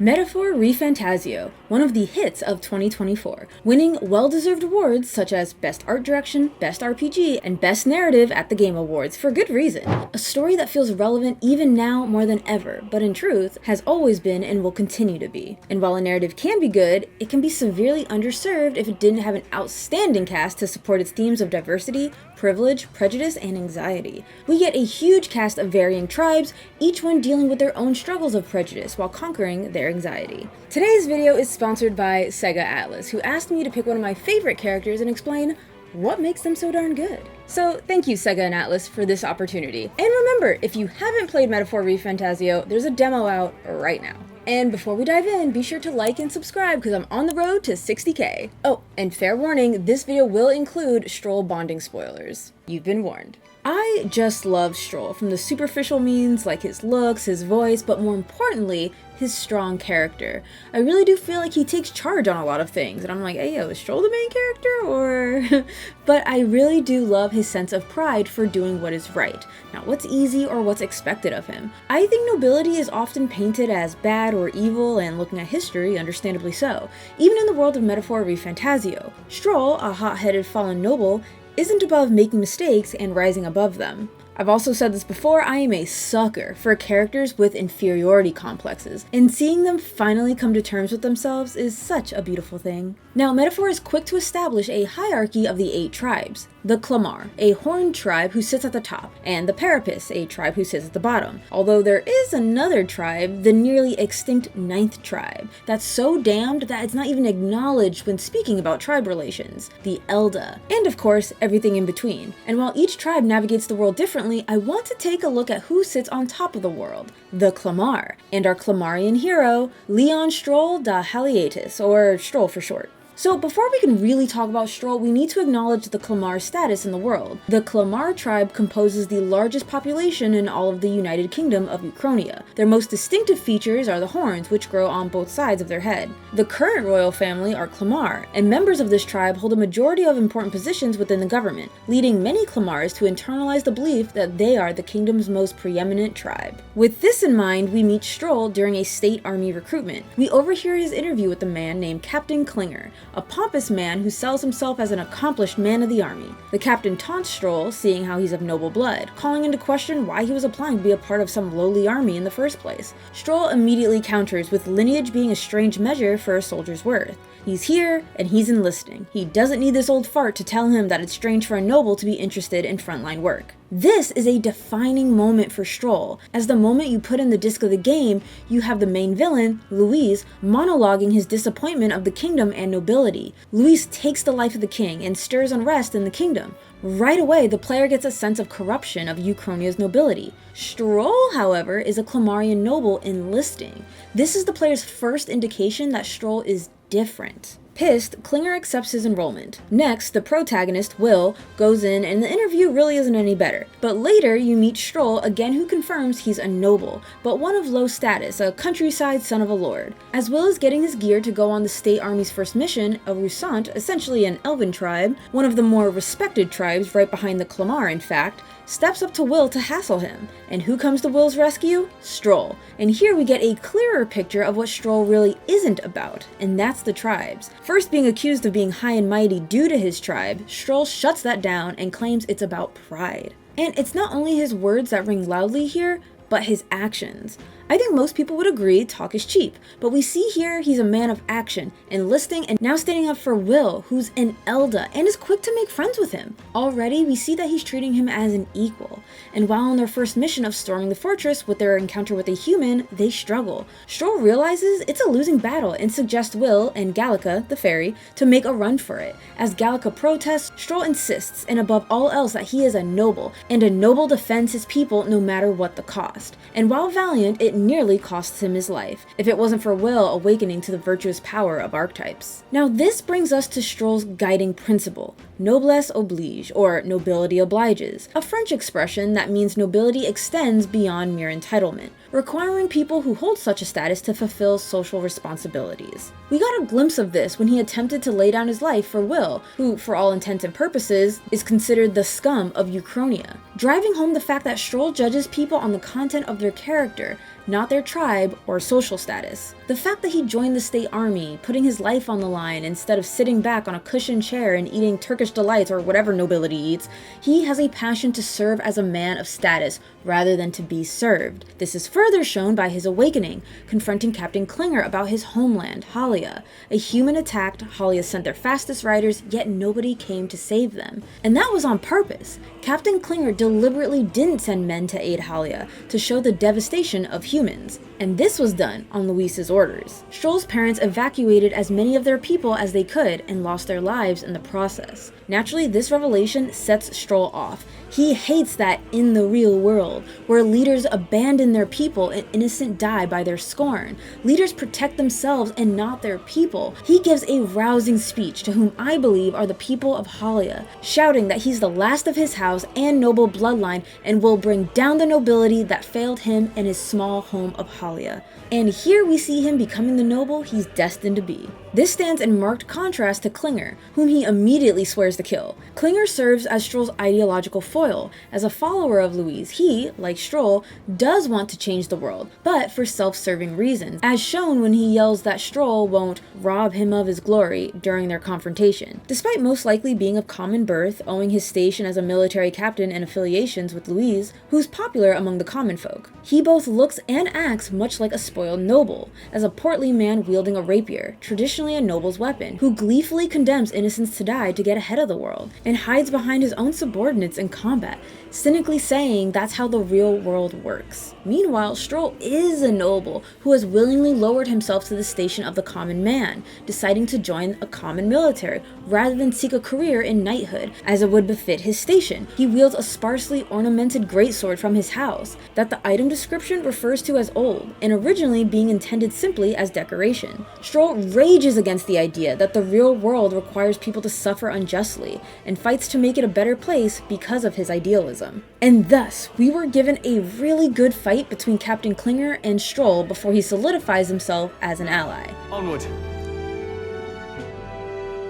Metaphor re Fantazio, one of the hits of 2024, winning well-deserved awards such as Best Art Direction, Best RPG, and Best Narrative at the Game Awards for good reason. A story that feels relevant even now more than ever, but in truth, has always been and will continue to be. And while a narrative can be good, it can be severely underserved if it didn't have an outstanding cast to support its themes of diversity, privilege, prejudice, and anxiety. We get a huge cast of varying tribes, each one dealing with their own struggles of prejudice while conquering their anxiety. Today's video is sponsored by Sega Atlas, who asked me to pick one of my favorite characters and explain what makes them so darn good. So thank you Sega and Atlas for this opportunity. And remember, if you haven't played Metaphor re Fantazio, there's a demo out right now. And before we dive in, be sure to like and subscribe because I'm on the road to 60k. Oh, and fair warning, this video will include STROHL bonding spoilers. You've been warned. I just love STROHL, from the superficial means like his looks, his voice, but more importantly, his strong character. I really do feel like he takes charge on a lot of things, and I'm like, hey yo, is STROHL the main character, or? But I really do love his sense of pride for doing what is right, not what's easy or what's expected of him. I think nobility is often painted as bad or evil, and looking at history, understandably so. Even in the world of Metaphor re Fantazio, STROHL, a hot-headed fallen noble, isn't above making mistakes and rising above them. I've also said this before, I am a sucker for characters with inferiority complexes, and seeing them finally come to terms with themselves is such a beautiful thing. Now, Metaphor is quick to establish a hierarchy of the 8 tribes. The Clamar, a horned tribe who sits at the top, and the Parapis, a tribe who sits at the bottom. Although there is another tribe, the nearly extinct 9th tribe, that's so damned that it's not even acknowledged when speaking about tribe relations, the Elda, and of course, everything in between. And while each tribe navigates the world differently, I want to take a look at who sits on top of the world, the Clamar, and our Clamarian hero, Leon STROHL da Halietis, or STROHL for short. So before we can really talk about STROHL, we need to acknowledge the Clamar status in the world. The Clamar tribe composes the largest population in all of the United Kingdom of Uchronia. Their most distinctive features are the horns, which grow on both sides of their head. The current royal family are Clamar, and members of this tribe hold a majority of important positions within the government, leading many Clamars to internalize the belief that they are the kingdom's most preeminent tribe. With this in mind, we meet STROHL during a state army recruitment. We overhear his interview with a man named Captain Klinger, a pompous man who sells himself as an accomplished man of the army. The captain taunts STROHL, seeing how he's of noble blood, calling into question why he was applying to be a part of some lowly army in the first place. STROHL immediately counters with lineage being a strange measure for a soldier's worth. He's here, and he's enlisting. He doesn't need this old fart to tell him that it's strange for a noble to be interested in frontline work. This is a defining moment for STROHL, as the moment you put in the disc of the game, you have the main villain, Louis, monologuing his disappointment of the kingdom and nobility. Louis takes the life of the king and stirs unrest in the kingdom. Right away, the player gets a sense of corruption of Uchronia's nobility. STROHL, however, is a Clamarian noble enlisting. This is the player's first indication that STROHL is different. Pissed, Klinger accepts his enrollment. Next, the protagonist, Will, goes in and the interview really isn't any better. But later, you meet STROHL again, who confirms he's a noble, but one of low status, a countryside son of a lord. As Will is getting his gear to go on the state army's first mission, a Rusant, essentially an elven tribe, one of the more respected tribes right behind the Clamar in fact, steps up to Will to hassle him. And who comes to Will's rescue? STROHL. And here we get a clearer picture of what STROHL really isn't about, and that's the tribes. First being accused of being high and mighty due to his tribe, STROHL shuts that down and claims it's about pride. And it's not only his words that ring loudly here, but his actions. I think most people would agree talk is cheap, but we see here he's a man of action, enlisting and now standing up for Will, who's an Elda, and is quick to make friends with him. Already, we see that he's treating him as an equal, and while on their first mission of storming the fortress with their encounter with a human, they struggle. STROHL realizes it's a losing battle and suggests Will and Gallica, the fairy, to make a run for it. As Gallica protests, STROHL insists, and above all else, that he is a noble, and a noble defends his people no matter what the cost. And while valiant, it nearly costs him his life, if it wasn't for Will awakening to the virtuous power of archetypes. Now this brings us to STROHL's guiding principle, Noblesse oblige, or nobility obliges, a French expression that means nobility extends beyond mere entitlement. requiring people who hold such a status to fulfill social responsibilities. We got a glimpse of this when he attempted to lay down his life for Will, who, for all intents and purposes, is considered the scum of Uchronia, driving home the fact that STROHL judges people on the content of their character, not their tribe or social status. The fact that he joined the state army, putting his life on the line instead of sitting back on a cushioned chair and eating Turkish delights or whatever nobility eats, he has a passion to serve as a man of status rather than to be served. This is further shown by his awakening, confronting Captain Klinger about his homeland, Halia. A human attacked, Halia sent their fastest riders, yet nobody came to save them. And that was on purpose. Captain Klinger deliberately didn't send men to aid Halia to show the devastation of humans. And this was done on Luis's orders. STROHL's parents evacuated as many of their people as they could and lost their lives in the process. Naturally, this revelation sets STROHL off. He hates that in the real world, where leaders abandon their people and innocent die by their scorn. Leaders protect themselves and not their people. He gives a rousing speech to whom I believe are the people of Halia, shouting that he's the last of his house and noble bloodline and will bring down the nobility that failed him and his small home of Halia. And here we see him becoming the noble he's destined to be. This stands in marked contrast to Klinger, whom he immediately swears to kill. Klinger serves as STROHL's ideological foil. As a follower of Luis, he, like STROHL, does want to change the world, but for self-serving reasons, as shown when he yells that STROHL won't rob him of his glory during their confrontation. Despite most likely being of common birth, owing his station as a military captain and affiliations with Luis, who's popular among the common folk, he both looks and acts much like a spoiled noble, as a portly man wielding a rapier, traditionally a noble's weapon, who gleefully condemns innocents to die to get ahead of the world, and hides behind his own subordinates in combat, cynically saying that's how the real world works. Meanwhile, STROHL is a noble who has willingly lowered himself to the station of the common man, deciding to join a common military rather than seek a career in knighthood, as it would befit his station. He wields a sparsely ornamented greatsword from his house that the item description refers to as old, and originally being intended simply as decoration. STROHL rages against the idea that the real world requires people to suffer unjustly, and fights to make it a better place because of his idealism. And thus, we were given a really good fight between Captain Klinger and STROHL before he solidifies himself as an ally. Onward!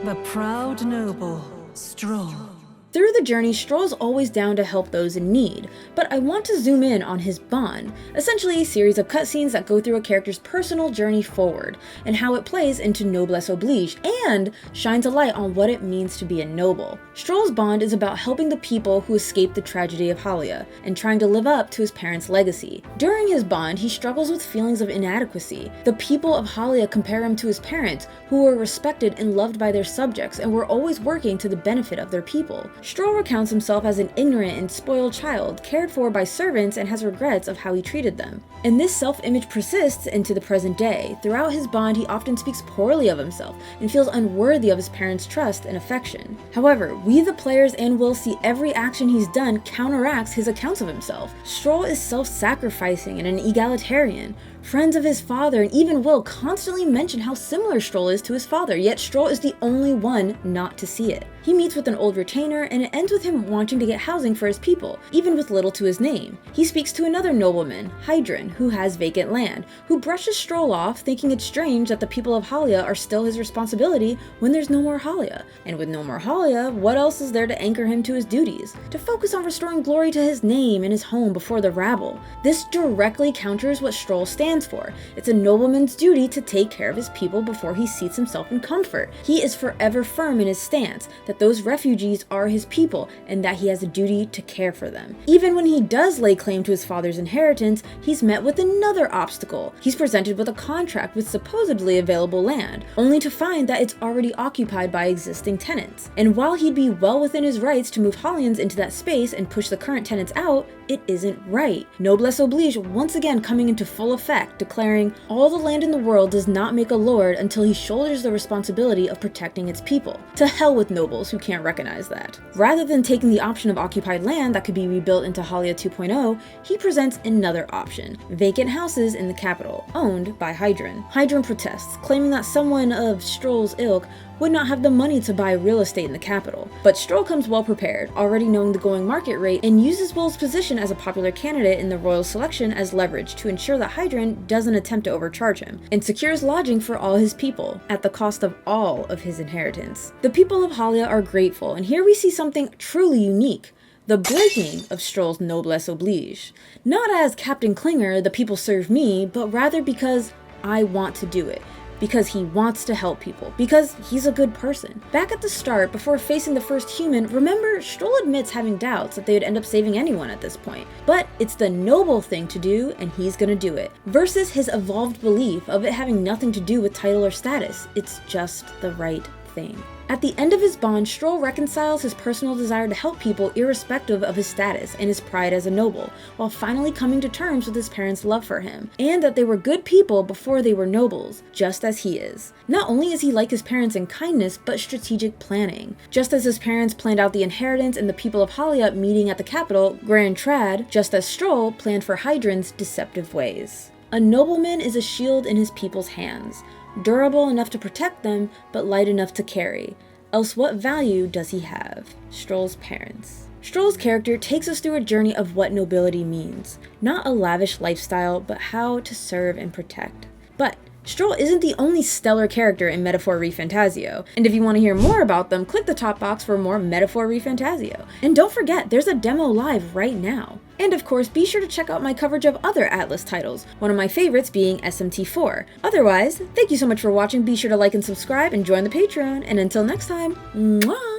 The proud noble, STROHL. Through the journey, STROHL's always down to help those in need, but I want to zoom in on his bond, essentially a series of cutscenes that go through a character's personal journey forward, and how it plays into Noblesse Oblige, and shines a light on what it means to be a noble. STROHL's bond is about helping the people who escaped the tragedy of Halia, and trying to live up to his parents' legacy. During his bond, he struggles with feelings of inadequacy. The people of Halia compare him to his parents, who were respected and loved by their subjects and were always working to the benefit of their people. STROHL recounts himself as an ignorant and spoiled child, cared for by servants, and has regrets of how he treated them. And this self-image persists into the present day. Throughout his bond, he often speaks poorly of himself, and feels unworthy of his parents' trust and affection. However, we the players and Will see every action he's done counteracts his accounts of himself. STROHL is self-sacrificing and an egalitarian. Friends of his father and even Will constantly mention how similar STROHL is to his father, yet STROHL is the only one not to see it. He meets with an old retainer, and it ends with him wanting to get housing for his people, even with little to his name. He speaks to another nobleman, Hydron, who has vacant land, who brushes STROHL off, thinking it's strange that the people of Halia are still his responsibility when there's no more Halia. And with no more Halia, what else is there to anchor him to his duties? To focus on restoring glory to his name and his home before the rabble. This directly counters what STROHL stands for. It's a nobleman's duty to take care of his people before he seats himself in comfort. He is forever firm in his stance that those refugees are his people and that he has a duty to care for them. Even when he does lay claim to his father's inheritance, he's met with another obstacle. He's presented with a contract with supposedly available land, only to find that it's already occupied by existing tenants. And while he'd be well within his rights to move Halians into that space and push the current tenants out, it isn't right. Noblesse Oblige once again coming into full effect, declaring, all the land in the world does not make a lord until he shoulders the responsibility of protecting its people. To hell with nobles who can't recognize that. Rather than taking the option of occupied land that could be rebuilt into Halia 2.0, he presents another option, vacant houses in the capital, owned by Hydron. Hydron protests, claiming that someone of STROHL's ilk would not have the money to buy real estate in the capital. But STROHL comes well prepared, already knowing the going market rate, and uses Will's position as a popular candidate in the royal selection as leverage to ensure that Hydran doesn't attempt to overcharge him, and secures lodging for all his people, at the cost of all of his inheritance. The people of Halia are grateful, and here we see something truly unique: the breaking of STROHL's noblesse oblige. Not as Captain Klinger, the people serve me, but rather because I want to do it. Because he wants to help people, because he's a good person. Back at the start, before facing the first human, remember, STROHL admits having doubts that they would end up saving anyone at this point. But it's the noble thing to do, and he's gonna do it. Versus his evolved belief of it having nothing to do with title or status. It's just the right thing. At the end of his bond, STROHL reconciles his personal desire to help people irrespective of his status and his pride as a noble, while finally coming to terms with his parents' love for him, and that they were good people before they were nobles, just as he is. Not only is he like his parents in kindness, but strategic planning. Just as his parents planned out the inheritance and the people of Halia meeting at the capital, Grand Trad, just as STROHL planned for Hydran's deceptive ways. A nobleman is a shield in his people's hands, durable enough to protect them, but light enough to carry. Else what value does he have? STROHL's parents. STROHL's character takes us through a journey of what nobility means. Not a lavish lifestyle, but how to serve and protect. But STROHL isn't the only stellar character in Metaphor Fantazio, and if you want to hear more about them, click the top box for more Metaphor Fantazio. And don't forget, there's a demo live right now. And of course, be sure to check out my coverage of other Atlas titles, one of my favorites being SMT4. Otherwise, thank you so much for watching, be sure to like and subscribe and join the Patreon, and until next time, mwah!